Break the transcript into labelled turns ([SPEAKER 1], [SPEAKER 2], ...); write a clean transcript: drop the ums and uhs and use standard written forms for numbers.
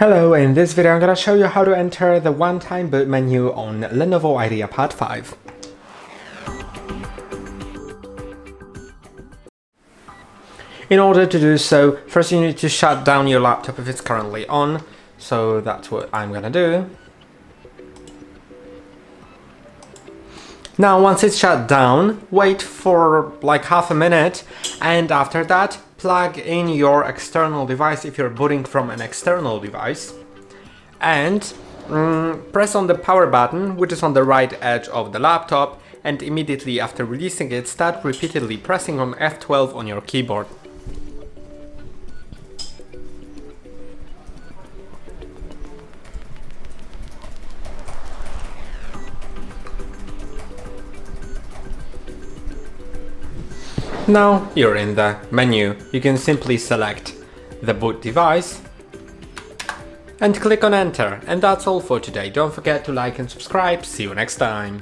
[SPEAKER 1] Hello, in this video I'm gonna show you how to enter the one-time boot menu on Lenovo IdeaPad 5. In order to do so, first you need to shut down your laptop if it's currently on, so that's what I'm gonna do. Now once it's shut down, wait for like half a minute, and after that plug in your external device if you're booting from an external device, and press on the power button, which is on the right edge of the laptop, and immediately after releasing it, start repeatedly pressing on F12 on your keyboard. Now you're in the menu. You can simply select the boot device and click on enter. And that's all for today. Don't forget to like and subscribe. See you next time.